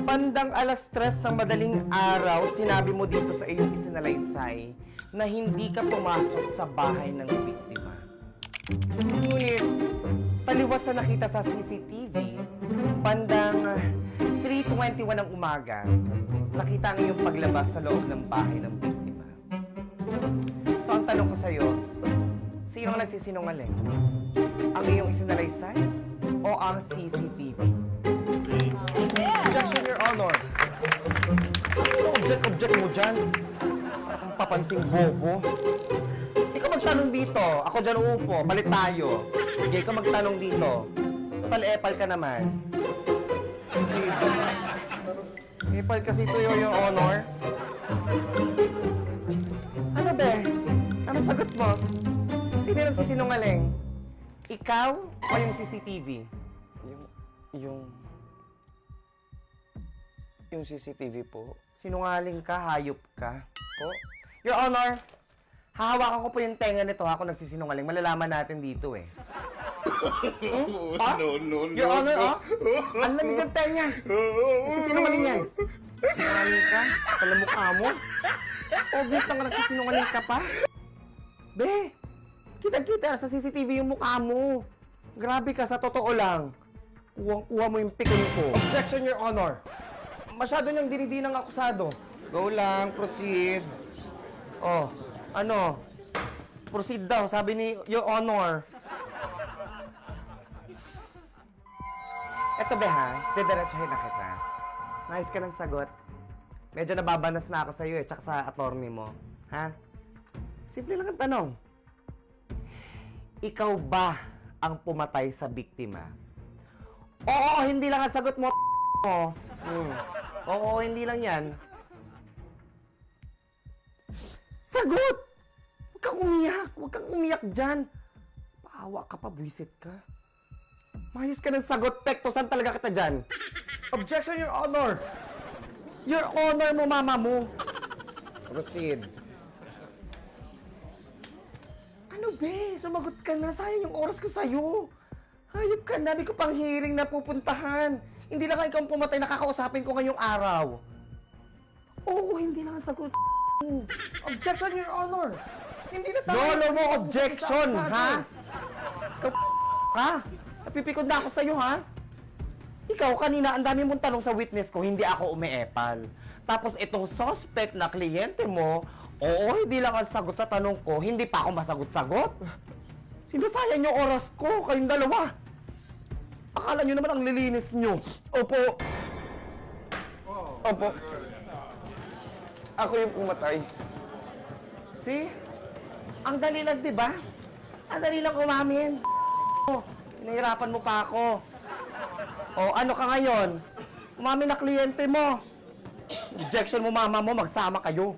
Bandang 3:00 ng madaling araw, sinabi mo dito sa iyong isinalaysay na hindi ka pumasok sa bahay ng biktima. Ngunit, taliwas sa nakita sa CCTV, bandang 3:21 ng umaga, nakita ang iyong paglabas sa loob ng bahay ng biktima. So, ang tanong ko sa'yo, sino ang nagsisinungaling? Ang iyong isinalaysay o ang CCTV? Objection, Your Honor. Ano object mo dyan? Ang papansing bobo. Ikaw magtanong dito. Ako dyan uupo. Balit tayo. Sige, ikaw magtanong dito. Total epal ka naman. Epal kasi ito, Your Honor. Ano be? Anong sagot mo? Sino yung nagsisinungaling? Ikaw o yung CCTV? Yung CCTV po. Sinungaling ka, hayop ka. Po? Your Honor, hahawakan ko po yung tenga nito ha kung nagsisinungaling. Malalaman natin dito eh. No. Your Honor, ang lamig ng tenga. Nagsisinungaling yan. Sinungaling ka? Palang mukha mo. Obvious na nga nagsisinungaling ka pa. Be, kita-kita sa CCTV yung mukha mo. Grabe ka, sa totoo lang. Kuwang-kuha mo yung pikon ko. Objection, Your Honor. Masyado niyang dinidinang akusado. Go lang, proceed. Oh, ano? Proceed daw, sabi ni Your Honor. Eto be ha, didiretsahin na kita. Nice ka ng sagot. Medyo nababanas na ako sa'yo eh, tsaka sa attorney mo. Ha? Simple lang ang tanong. Ikaw ba ang pumatay sa biktima? Oo, hindi lang ang sagot mo. Oo, hindi lang yan. Sagot! Huwag kang umiyak. Huwag kang umiyak dyan. Paawa ka pa, buwisit ka. Mayos ka ng sagot, Pekto. Saan talaga kita dyan? Objection, Your Honor. Your Honor mo, mama mo. Proceed. Ano, be? Sumagot ka na. Sayang yung oras ko sa'yo. Hayop ka. Dami ko pang hearing na pupuntahan. Hindi lang ikaw ang pumatay, nakakausapin ko ngayong araw. Oo, hindi lang ang sagot. Objection, Your Honor. Hindi na tayo. Lolo mo, objection, ha? Ikaw, ha? Napipikod na ako sa'yo, ha? Ikaw, kanina, ang dami mong tanong sa witness ko, hindi ako umeepal. Tapos itong suspect na kliyente mo, oo, hindi lang ang sagot sa tanong ko, hindi pa ako masagot-sagot. Sinasayang yung oras ko, kayong dalawa. Akala nyo naman ang lilinis nyo. Opo. Opo. Ako yung pumatay. See? Ang dali lang, di ba? Ang dali lang umamin. Nahirapan mo pa ako. O, ano ka ngayon? Umamin na kliyente mo. Objection mo, mama mo, magsama kayo.